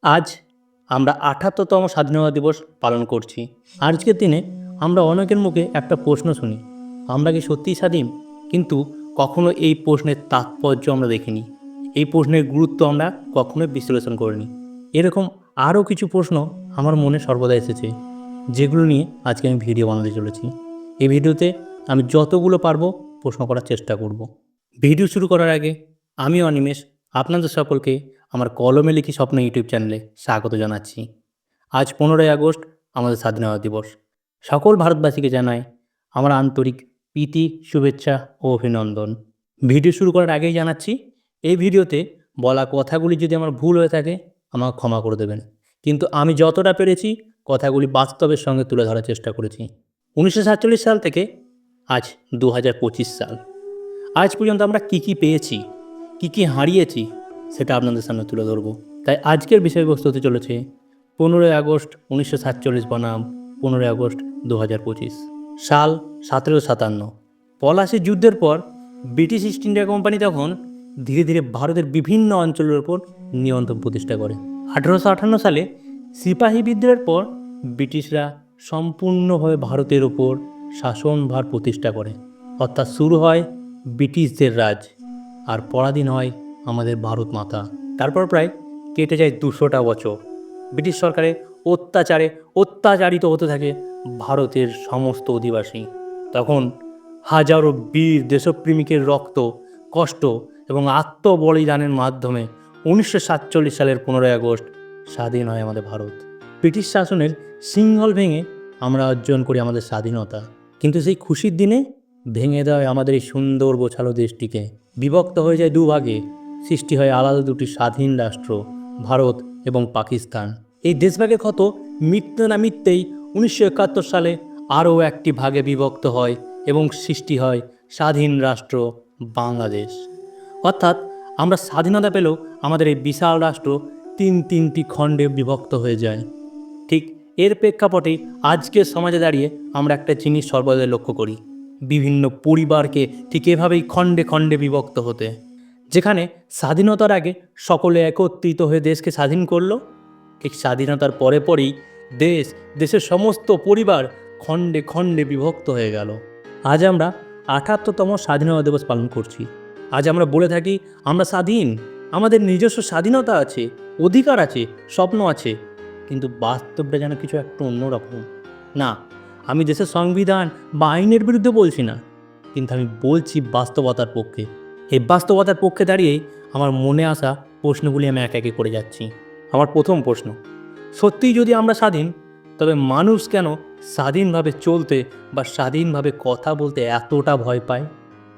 আজ আমরা ৭৮তম স্বাধীনতা দিবস পালন করছি। আজকের দিনে আমরা অনেকের মুখে একটা প্রশ্ন শুনি, আমরা কি সত্যিই স্বাধীন? কিন্তু কখনো এই প্রশ্নের তাৎপর্য আমরা দেখিনি। এই প্রশ্নের গুরুত্ব আমরা কখনোই বিশ্লেষণ করিনি। এরকম আরও কিছু প্রশ্ন আমার মনে সর্বদা এসেছে, যেগুলো নিয়ে আজকে আমি ভিডিও বানাতে চলেছি। এই ভিডিওতে আমি যতগুলো পারবো প্রশ্ন করার চেষ্টা করব। ভিডিও শুরু করার আগে আমি অনিমেষ আপনাদের সকলকে আমার কলমে লিখি স্বপ্ন ইউটিউব চ্যানেলে স্বাগত জানাচ্ছি। আজ 15ই আগস্ট আমাদের স্বাধীনতা দিবস। সকল ভারতবাসীকে জানাই আমার আন্তরিক প্রীতি, শুভেচ্ছা ও অভিনন্দন। ভিডিও শুরু করার আগেই জানাচ্ছি, এই ভিডিওতে বলা কথাগুলি যদি আমার ভুল হয়ে থাকে আমাকে ক্ষমা করে দেবেন, কিন্তু আমি যতটা পেরেছি কথাগুলি বাস্তবের সঙ্গে তুলে ধরার চেষ্টা করেছি। 1947 সাল থেকে আজ 2025 সাল, আজ পর্যন্ত আমরা কী পেয়েছি, কী হারিয়েছি, সেটা আপনাদের সামনে তুলে ধরব। তাই আজকের বিষয়বস্তু হতে চলেছে 15ই আগস্ট 1947 বনাম 15ই আগস্ট 2025 সাল। 1757 পলাশির যুদ্ধের পর ব্রিটিশ ইস্ট ইন্ডিয়া কোম্পানি তখন ধীরে ধীরে ভারতের বিভিন্ন অঞ্চলের ওপর নিয়ন্ত্রণ প্রতিষ্ঠা করে। 1858 সালে সিপাহী বিদ্রোহের পর ব্রিটিশরা সম্পূর্ণভাবে ভারতের ওপর শাসনভার প্রতিষ্ঠা করে, অর্থাৎ শুরু হয় ব্রিটিশদের রাজ, আর পরাধীন হয় আমাদের ভারত মাতা। তারপর প্রায় কেটে যায় 200টা বছর। ব্রিটিশ সরকারের অত্যাচারিত হতে থাকে ভারতের সমস্ত অধিবাসী। তখন হাজারো বীর দেশপ্রেমিকের রক্ত, কষ্ট এবং আত্মবলিদানের মাধ্যমে 1947 সালের 15ই আগস্ট স্বাধীন হয় আমাদের ভারত। ব্রিটিশ শাসনের সিংহল ভেঙে আমরা অর্জন করি আমাদের স্বাধীনতা, কিন্তু সেই খুশির দিনে ভেঙে দেয় আমাদের এই সুন্দর গোছালো দেশটিকে। বিভক্ত হয়ে যায় দুভাগে, সৃষ্টি হয় আলাদা দুটি স্বাধীন রাষ্ট্র, ভারত এবং পাকিস্তান। এই দেশভাগের ক্ষত মিটতে না মিটতেই 1971 সালে আরও একটি ভাগে বিভক্ত হয় এবং সৃষ্টি হয় স্বাধীন রাষ্ট্র বাংলাদেশ। অর্থাৎ আমরা স্বাধীনতা পেলেও আমাদের এই বিশাল রাষ্ট্র তিনটি খণ্ডে বিভক্ত হয়ে যায়। ঠিক এর প্রেক্ষাপটে আজকের সমাজে দাঁড়িয়ে আমরা একটা জিনিস সর্বদা লক্ষ্য করি, বিভিন্ন পরিবারকে ঠিক এভাবেই খণ্ডে খণ্ডে বিভক্ত হতে। যেখানে স্বাধীনতার আগে সকলে একত্রিত হয়ে দেশকে স্বাধীন করলো, ঠিক স্বাধীনতার পরেই দেশের সমস্ত পরিবার খণ্ডে খণ্ডে বিভক্ত হয়ে গেল। আজ আমরা ৭৮তম স্বাধীনতা দিবস পালন করছি। আজ আমরা বলে থাকি আমরা স্বাধীন, আমাদের নিজস্ব স্বাধীনতা আছে, অধিকার আছে, স্বপ্ন আছে, কিন্তু বাস্তবটা যেন কিছু একটু অন্যরকম। না, আমি দেশের সংবিধান বা আইনের বিরুদ্ধে বলছি না, কিন্তু আমি বলছি বাস্তবতার পক্ষে। এই বাস্তবতার পক্ষে দাঁড়িয়েই আমার মনে আসা প্রশ্নগুলি আমি এক একে করে যাচ্ছি। আমার প্রথম প্রশ্ন, সত্যিই যদি আমরা স্বাধীন, তবে মানুষ কেন স্বাধীনভাবে চলতে বা স্বাধীনভাবে কথা বলতে এতটা ভয় পায়?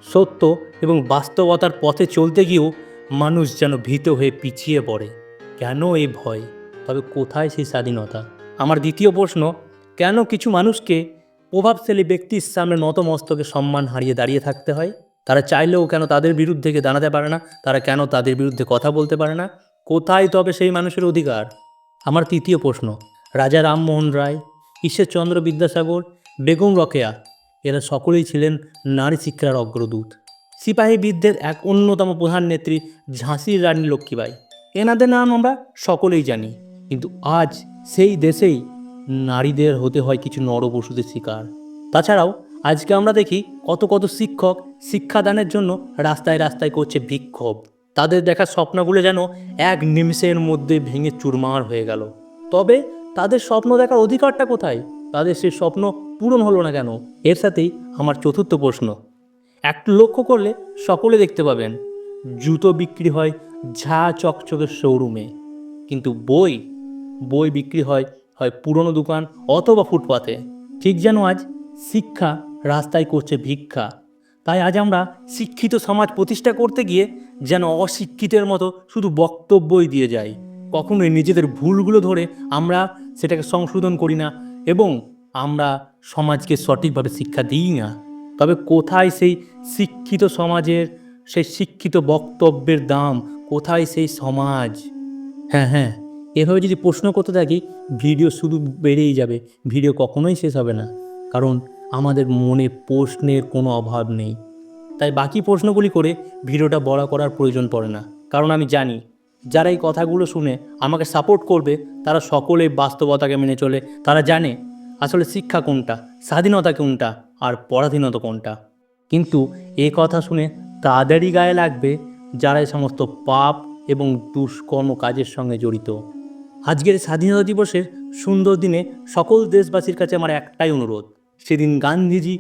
সত্য এবং বাস্তবতার পথে চলতে গিয়েও মানুষ যেন ভীত হয়ে পিছিয়ে পড়ে। কেন এই ভয়? তবে কোথায় সেই স্বাধীনতা? আমার দ্বিতীয় প্রশ্ন, কেন কিছু মানুষকে প্রভাবশালী ব্যক্তির সামনে নতমস্তকে সম্মান হারিয়ে দাঁড়িয়ে থাকতে হয়? তারা চাইলেও কেন তাদের বিরুদ্ধে দাঁড়াতে পারে না? তারা কেন তাদের বিরুদ্ধে কথা বলতে পারে না? কোথায় তবে সেই মানুষের অধিকার? আমার তৃতীয় প্রশ্ন, রাজা রামমোহন রায়, ঈশ্বরচন্দ্র বিদ্যাসাগর, বেগম রোকেয়া, এরা সকলেই ছিলেন নারী শিক্ষার অগ্রদূত। সিপাহী বিদ্রোহের এক অন্যতম প্রধান নেত্রী ঝাঁসির রানী লক্ষ্মীবাঈ, এনাদের নাম আমরা সকলেই জানি, কিন্তু আজ সেই দেশেই নারীদের হতে হয় কিছু নরপশুদের শিকার। তাছাড়াও আজকে আমরা দেখি কত শিক্ষক শিক্ষাদানের জন্য রাস্তায় রাস্তায় করছে বিক্ষোভ। তাদের দেখা স্বপ্নগুলো যেন এক নিমিষের মধ্যে ভেঙে চুরমার হয়ে গেল। তবে তাদের স্বপ্ন দেখার অধিকারটা কোথায়? তাদের সেই স্বপ্ন পূরণ হলো না কেন? এর সাথেই আমার চতুর্থ প্রশ্ন, একটু লক্ষ্য করলে সকলে দেখতে পাবেন জুতো বিক্রি হয় ঝা চকচকে শোরুমে, কিন্তু বই বিক্রি হয় পুরনো দোকান অথবা ফুটপাতে। ঠিক যেন আজ শিক্ষা রাস্তায় করছে ভিক্ষা। তাই আজ আমরা শিক্ষিত সমাজ প্রতিষ্ঠা করতে গিয়ে যেন অশিক্ষিতের মতো শুধু বক্তব্যই দিয়ে যাই। কখনোই নিজেদের ভুলগুলো ধরে আমরা সেটাকে সংশোধন করি না এবং আমরা সমাজকে সঠিকভাবে শিক্ষা দিই না। তবে কোথায় সেই শিক্ষিত সমাজের, সেই শিক্ষিত বক্তব্যের দাম? কোথায় সেই সমাজ? হ্যাঁ, এভাবে যদি প্রশ্ন করতে থাকি ভিডিও শুধু বেড়েই যাবে, ভিডিও কখনোই শেষ হবে না, কারণ আমাদের মনে প্রশ্নের কোনো অভাব নেই। তাই বাকি প্রশ্নগুলি করে ভিডিওটা বড় করার প্রয়োজন পড়ে না, কারণ আমি জানি যারা এই কথাগুলো শুনে আমাকে সাপোর্ট করবে তারা সকলেই বাস্তবতাকে মেনে চলে। তারা জানে আসলে শিক্ষা কোনটা, স্বাধীনতা কোনটা, আর পরাধীনতা কোনটা। কিন্তু এই কথা শুনে তাদেরই গায়ে লাগবে যারা এই সমস্ত পাপ এবং দুষ্কর্ম কাজের সঙ্গে জড়িত। আজকের স্বাধীনতা দিবসের সুন্দর দিনে সকল দেশবাসীর কাছে আমার একটাই অনুরোধ। সেদিন গান্ধীজি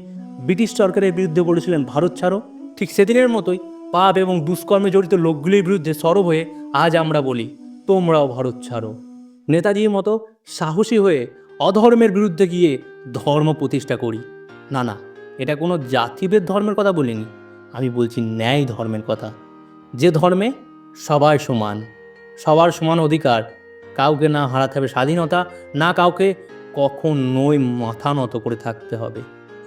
ব্রিটিশ সরকারের বিরুদ্ধে বলেছিলেন ভারত ছাড়ো, ঠিক সেদিনের মতোই পাপ এবং দুষ্কর্মে জড়িত লোকগুলির বিরুদ্ধে সরব হয়ে আজ আমরা বলি তোমরাও ভারত ছাড়ো। নেতাজির মতো সাহসী হয়ে অধর্মের বিরুদ্ধে গিয়ে ধর্ম প্রতিষ্ঠা করি। না না, এটা কোনো জাতিভেদ ধর্মের কথা বলিনি, আমি বলছি ন্যায় ধর্মের কথা। যে ধর্মে সবাই সমান, সবার সমান অধিকার, কাউকে না হারাতে হবে স্বাধীনতা, না কাউকে কখনোই মাথা নত করে থাকতে হবে।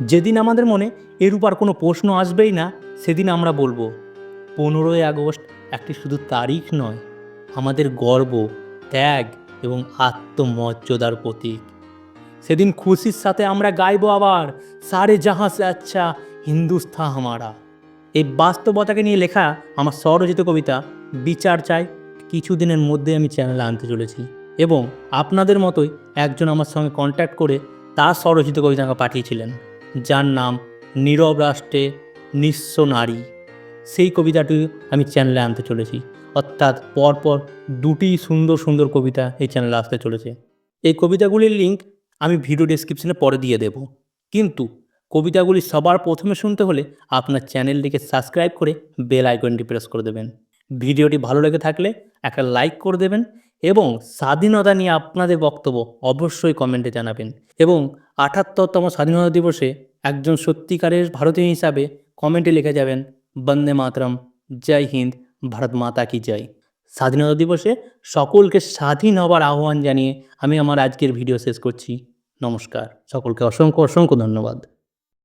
যেদিন আমাদের মনে এরূপ আর কোনো প্রশ্ন আসবেই না, সেদিন আমরা বলবো 15ই আগস্ট একটি শুধু তারিখ নয়, আমাদের গর্ব, ত্যাগ এবং আত্মমর্যাদার প্রতীক। সেদিন খুশির সাথে আমরা গাইবো আবার সারে জাহাঁ সে আচ্ছা হিন্দুস্তান হামারা। এই বাস্তবতাকে নিয়ে লেখা আমার স্বরচিত কবিতা বিচার চাই কিছুদিনের মধ্যে আমি চ্যানেলে আনতে চলেছি, এবং আপনাদের মতোই একজন আমার সঙ্গে কন্ট্যাক্ট করে তার স্বরচিত কবিতা আমাকে পাঠিয়েছিলেন, যার নাম নীরব রাষ্ট্রে নিঃস্ব নারী। সেই কবিতাটি আমি চ্যানেলে আনতে চলেছি, অর্থাৎ পরপর দুটি সুন্দর সুন্দর কবিতা এই চ্যানেলে আসতে চলেছে। এই কবিতাগুলির লিঙ্ক আমি ভিডিও ডেসক্রিপশনে পরে দিয়ে দেব, কিন্তু কবিতাগুলি সবার প্রথমে শুনতে হলে আপনার চ্যানেলটিকে সাবস্ক্রাইব করে বেল আইকনটি প্রেস করে দেবেন। ভিডিওটি ভালো লেগে থাকলে একটা লাইক করে দেবেন, এবং স্বাধীনতা নিয়ে আপনাদের বক্তব্য অবশ্যই কমেন্টে জানাবেন। এবং ৭৮তম স্বাধীনতা দিবসে একজন সত্যিকারের ভারতীয় হিসাবে কমেন্টে লিখে যাবেন বন্দে মাতরম, জয় হিন্দ, ভারত মাতা কি জয়। স্বাধীনতা দিবসে সকলকে স্বাধীন হবার আহ্বান জানিয়ে আমি আমার আজকের ভিডিও শেষ করছি। নমস্কার, সকলকে অসংখ্য অসংখ্য ধন্যবাদ।